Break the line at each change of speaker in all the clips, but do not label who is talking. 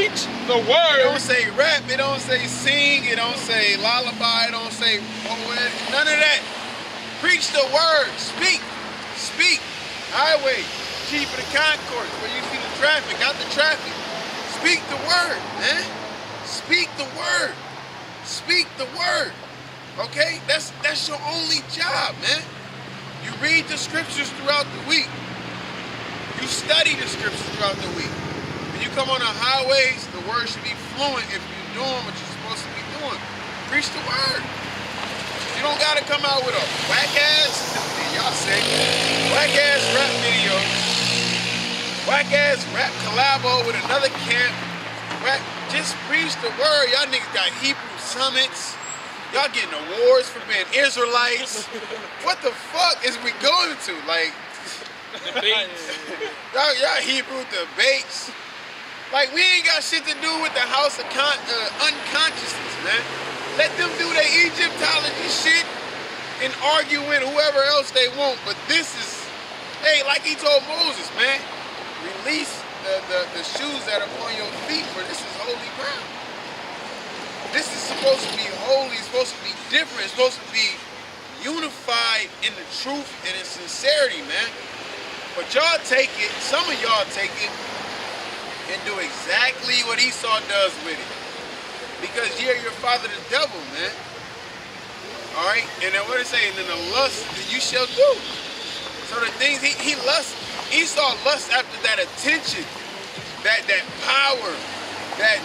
preach the word.
It don't say rap, it don't say sing, it don't say lullaby, it don't say poet, none of that. Preach the word, speak. Highway, chief of the concourse, where you see the traffic, out the traffic. Speak the word, man. Speak the word. Speak the word. Okay? That's your only job, man. You read the scriptures throughout the week. You study the scriptures throughout the week. When you come on the highways, the word should be fluent if you're doing what you're supposed to be doing. Preach the word. You don't gotta come out with a whack-ass, y'all say, whack-ass rap video, whack-ass rap collabo with another camp. Just preach the word. Y'all niggas got Hebrew summits. Y'all getting awards for being Israelites. What the fuck is we going to? Like, y'all Hebrew debates. Like, we ain't got shit to do with the house of unconsciousness, man. Let them do their Egyptology shit and argue with whoever else they want. But this is, hey, like he told Moses, man, release the shoes that are on your feet, for this is holy ground. This is supposed to be holy, it's supposed to be different, it's supposed to be unified in the truth and in sincerity, man. But y'all take it, some of y'all take it and do exactly what Esau does with it. Because you're your father the devil, man. Alright? And then what it say? And then the lust that you shall do. So the things he lusts, Esau lusts after that attention, that power, that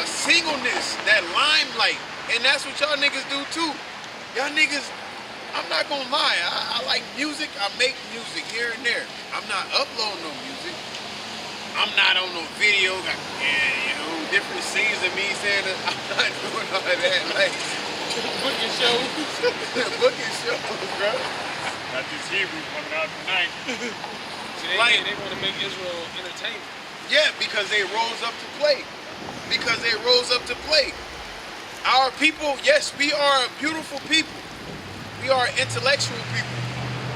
singleness, that limelight. And that's what y'all niggas do too. Y'all niggas, I'm not gonna lie, I like music, I make music here and there. I'm not uploading no music. I'm not on no video, different scenes of me saying that I'm not doing all of that. Like,
Booking shows.
Booking shows, bro.
Got this Hebrew coming out tonight.
See, they want to make Israel entertainment.
Yeah, because they rose up to play. Our people, yes, we are a beautiful people. We are intellectual people.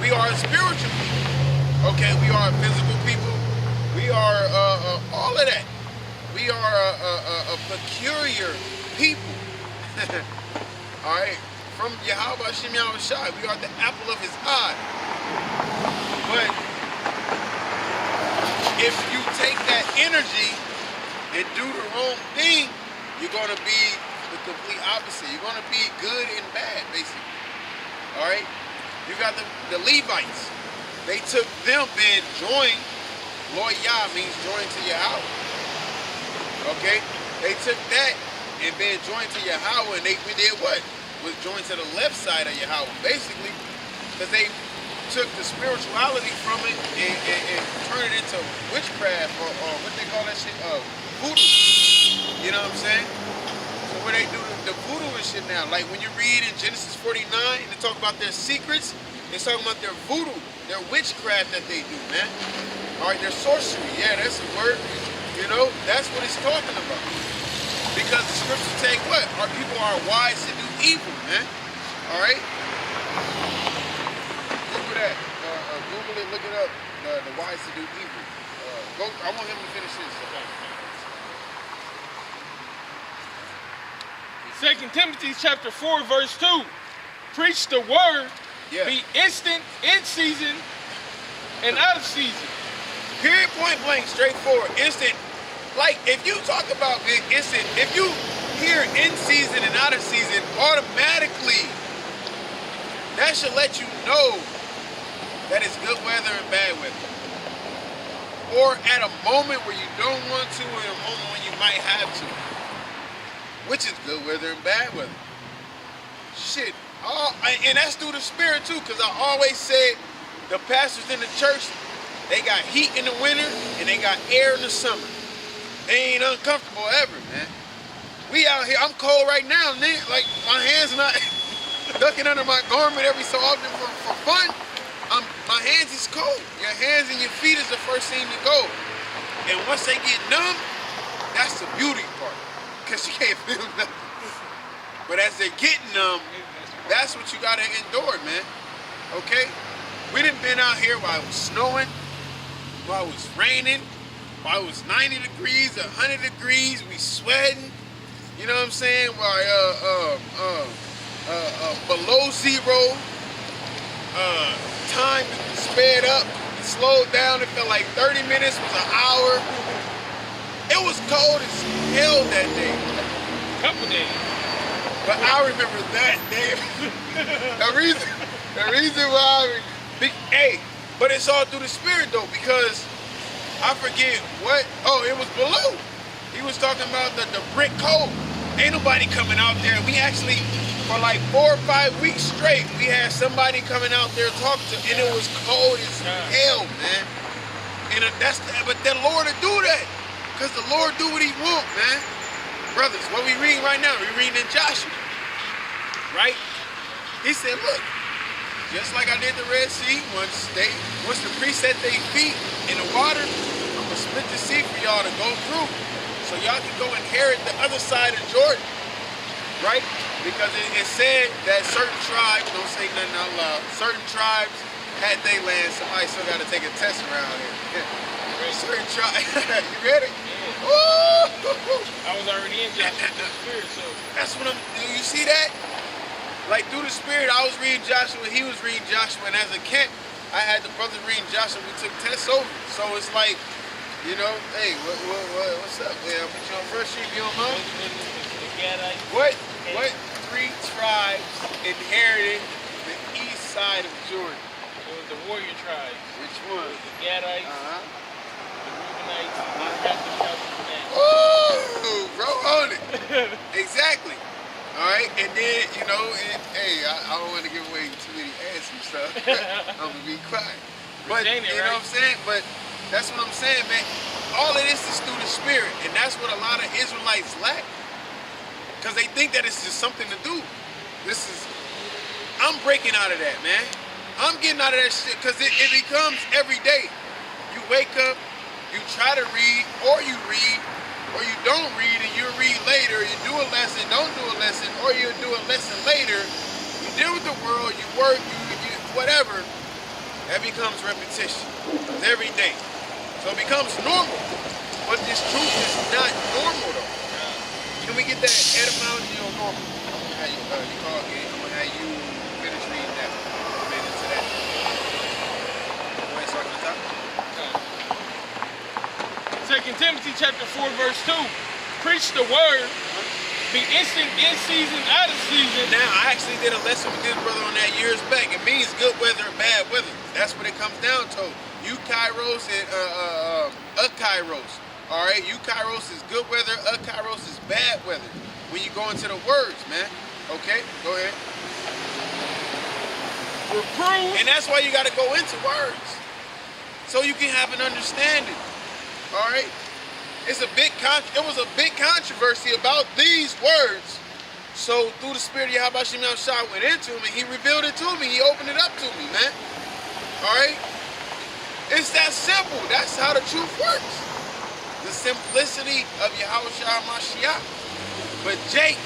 We are a spiritual people. Okay, we are a physical people. We are all of that. We are a peculiar people. All right, from YAHAWASHI, we are the apple of his eye. But if you take that energy and do the wrong thing, you're gonna be the complete opposite. You're gonna be good and bad, basically. All right, you got the Levites. They took them being joined. Lord Yah means joined to Yahweh. Okay, they took that and been joined to Yahweh, and we did what? Was joined to the left side of Yahweh, basically, because they took the spirituality from it and turned it into witchcraft or what they call that shit, voodoo. You know what I'm saying? So where they do the voodoo and shit now, like when you read in Genesis 49 and they talk about their secrets, they're talking about their voodoo, their witchcraft that they do, man. All right, their sorcery, yeah, that's a word. You know, that's what it's talking about. Because the scriptures take what? Our people are wise to do evil, man. All right? Google that. Google it, look it up. The wise to do evil. I want him to finish this.
2 Timothy chapter 4, verse 2. Preach the word.
Yeah. Be
instant, in season, and out of season.
Period, point blank, straightforward, instant. Like, if you talk about being instant, if you hear in season and out of season, automatically, that should let you know that it's good weather and bad weather. Or at a moment where you don't want to, or a moment when you might have to. Which is good weather and bad weather. Shit. And that's through the spirit too, because I always said the pastors in the church, they got heat in the winter and they got air in the summer. They ain't uncomfortable ever, man. We out here, I'm cold right now, man. Like, my hands not ducking under my garment every so often for fun. My hands is cold. Your hands and your feet is the first thing to go. And once they get numb, that's the beauty part. Because you can't feel nothing. But as they get numb, that's what you gotta endure, man. Okay? We done been out here while it was snowing, while it was raining, It was 90 degrees, 100 degrees, we sweating, you know what I'm saying? Below zero, time sped up, slowed down, it felt like 30 minutes was an hour. It was cold as hell that day.
Couple days.
But I remember that day. the reason why but it's all through the spirit though, because I forget what, it was below. He was talking about the brick code. Ain't nobody coming out there. We actually, for like 4 or 5 weeks straight, we had somebody coming out there talking to, and it was cold as hell, man. And but the Lord will do that, because the Lord do what he want, man. Brothers, what we reading right now, we reading in Joshua, right? He said, look, just like I did the Red Sea, once the priest set their feet in the water, I'm gonna split the sea for y'all to go through, so y'all can go inherit the other side of Jordan, right? Because it said that certain tribes, don't say nothing out loud, certain tribes had their land. Somebody still got to take a test around here. Certain tribes, you ready?
Yeah.
Woo!
I was already in Joshua through the spirit, so.
That's what you see that? Like through the spirit, I was reading Joshua, he was reading Joshua, and as a Cant, I had the brothers reading Joshua, we took tests over. So it's like, you know, hey, what's up? Yeah, I'll put you on first sheet, you don't mind? What 3 tribes inherited the east side of Jordan?
It was the warrior tribes.
Which one?
The Gadites, the Reubenites, the
Ooh, bro, on it. Exactly. All right, and then, you know, I don't want to give away too many answers and stuff. I'm going to be quiet. But, you know what I'm saying? But that's what I'm saying, man. All of this is through the spirit, and that's what a lot of Israelites lack. Because they think that it's just something to do. I'm breaking out of that, man. I'm getting out of that shit, because it becomes every day. You wake up, you try to read, or you read, or you don't read and you read later, you do a lesson, don't do a lesson, or you do a lesson later, you deal with the world, you work, you whatever, that becomes repetition. It's every day. So it becomes normal. But this truth is not normal though. Can we get that etymology on normal? How you call it? I'm gonna have you finish reading that. Come into that. Go ahead, start from the top.
2 Timothy chapter 4, verse 2. Preach the word, be instant in season, out of season.
Now, I actually did a lesson with this brother on that years back. It means good weather or bad weather. That's what it comes down to. Eukairos and akairos. All right, Eukairos is good weather, akairos is bad weather. When you go into the words, man. Okay, go ahead.
Reprove.
And that's why you got to go into words, so you can have an understanding. All right, it was a big controversy about these words. So through the spirit of YAHAWASHI went into him, and he revealed it to me. He opened it up to me, man. All right, it's that simple. That's how the truth works. The simplicity of YAHAWASHI. But Jake,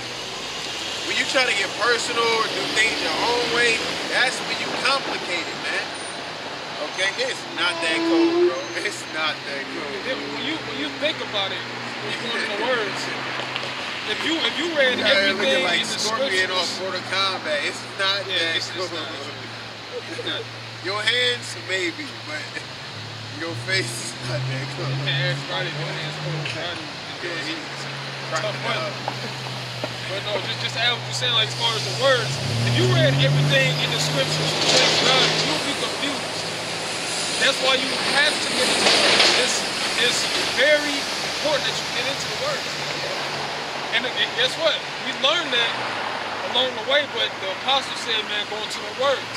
when you try to get personal or do things your own way, that's when you complicate it, man. Okay, it's not that cold, bro. It's not that cold.
When you think about it, when you go to the words, if you read everything
like
in the
Scorpion
scriptures,
off Mortal Kombat, it's not that cold. Your hands, maybe, but your face is not that cold.
you can't ask Friday, your hands cold. Tough weather. But no, just add what you're saying, like as far as the words, if you read everything in the scriptures, you'll be confused. That's why you have to get into the words. It's very important that you get into the words. And guess what? We learned that along the way, but the apostle said, man, go into the words.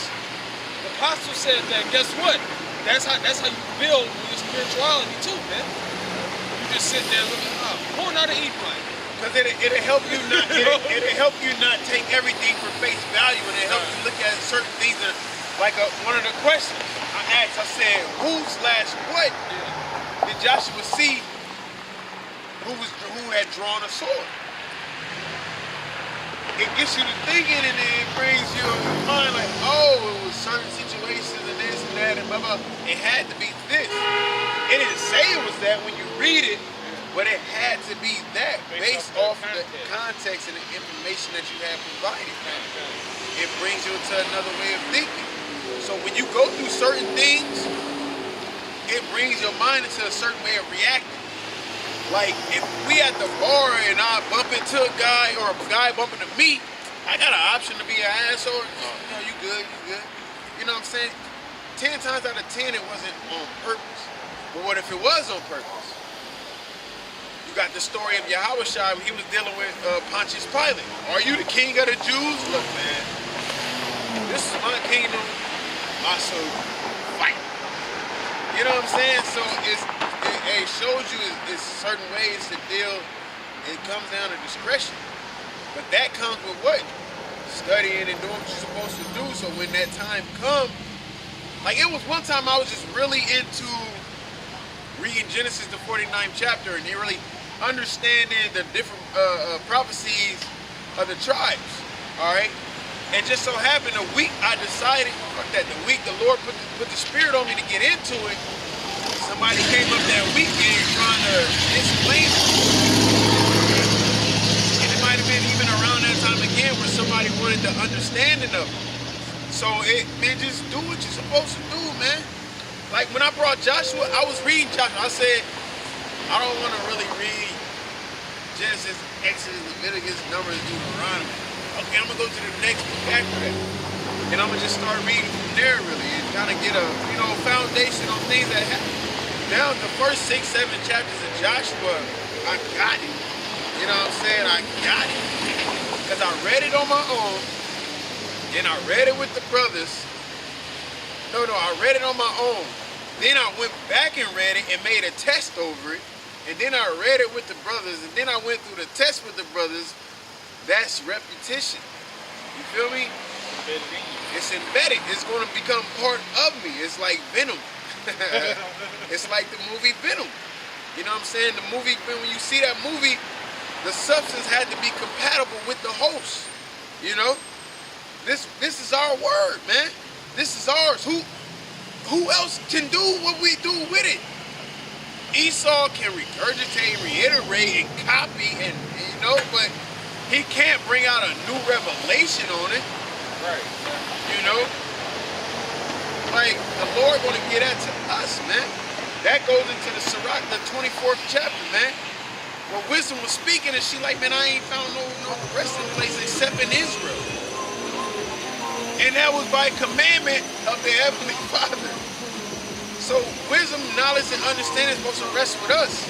The apostle said that, guess what? That's how you build your spirituality too, man. You just sit there looking up. Pour not an eat plan.
Because it'll help you not it'll help you not take everything for face value, and it'll help you look at certain things. Like one of the questions I asked, I said, who/what did Joshua see who had drawn a sword? It gets you to thinking, and then it brings you in mind like, oh, it was certain situations and this and that and blah blah. It had to be this. this. It didn't say it was that when you read it, but it had to be that based off the context and the information that you have provided. It brings you into another way of thinking. So when you go through certain things, it brings your mind into a certain way of reacting. Like if we at the bar and I bump into a guy or a guy bump into me, I got an option to be an asshole. Oh, you good, you good. You know what I'm saying? 10 times out of 10, it wasn't on purpose. But what if it was on purpose? You got the story of YAHAWASHI when he was dealing with Pontius Pilate. Are you the king of the Jews? Look, man, this is my kingdom. Also, fight. You know what I'm saying? So it shows you it's certain ways to deal. It comes down to discretion. But that comes with what? Studying and doing what you're supposed to do. So when that time comes, like it was one time I was just really into reading Genesis, the 49th chapter, and really understanding the different prophecies of the tribes. All right? And just so happened a week I decided, fuck that, the week the Lord put the spirit on me to get into it. Somebody came up that weekend trying to explain it. And it might have been even around that time again where somebody wanted the understanding of it. So man, just do what you're supposed to do, man. Like when I brought Joshua, I was reading Joshua. I said, I don't want to really read Genesis, Exodus, Leviticus, Numbers, Deuteronomy. Okay, I'm gonna go to the next book after that. And I'm gonna just start reading from there really and kind of get a, foundation on things that happen. Now the first 6, 7 chapters of Joshua, I got it. You know what I'm saying? I got it. Because I read it on my own, then I read it with the brothers. No, I read it on my own. Then I went back and read it and made a test over it. And then I read it with the brothers, and then I went through the test with the brothers. That's repetition. You feel me? It's embedded. It's going to become part of me. It's like Venom. It's like the movie Venom. You know what I'm saying? The movie, when you see that movie, the substance had to be compatible with the host. You know? This is our word, man. This is ours. Who else can do what we do with it? Esau can regurgitate, reiterate, and copy, and but he can't bring out a new revelation on it.
Right.
You know? Like, the Lord gonna get that to us, man. That goes into the Sirach, the 24th chapter, man. Where wisdom was speaking, and she like, man, I ain't found no resting place except in Israel. And that was by commandment of the Heavenly Father. So wisdom, knowledge, and understanding is supposed to rest with us.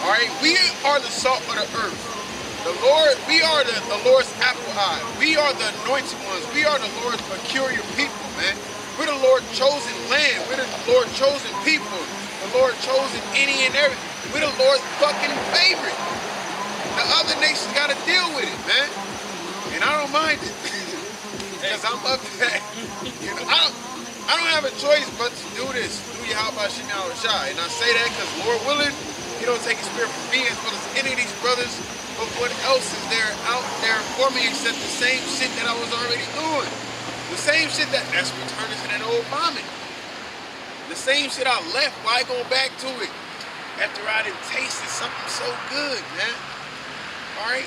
All right? We are the salt of the earth. The Lord, we are the Lord's apple eye. We are the anointed ones. We are the Lord's peculiar people, man. We're the Lord's chosen land. We're the Lord's chosen people. The Lord chosen any and every. We're the Lord's fucking favorite. The other nations got to deal with it, man. And I don't mind it. Because I'm up to that. I don't have a choice but to do this. Do YAHAWASHI, YAHAWASHI. And I say that because Lord willing, He don't take His spirit from me as well as any of these brothers. But what else is there out there for me except the same shit that I was already doing? The same shit that's returning to that old vomit. The same shit I left, why go back to it? After I done tasted something so good, man. Alright?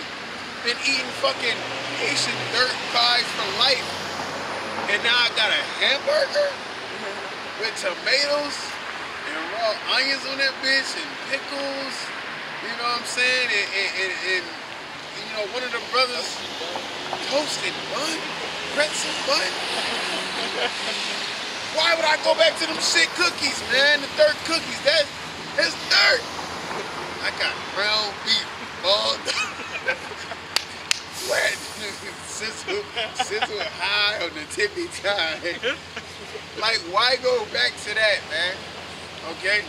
Been eating fucking Haitian dirt pies for life. And now I got a hamburger with tomatoes and raw onions on that bitch and pickles. You know what I'm saying? And one of the brothers toasted bun, pretzel bun. Why would I go back to them shit cookies, man? The dirt cookies, that's dirt. I got ground beef, wet, sizzle high on the tippy tie. Like, why go back to that, man? Okay?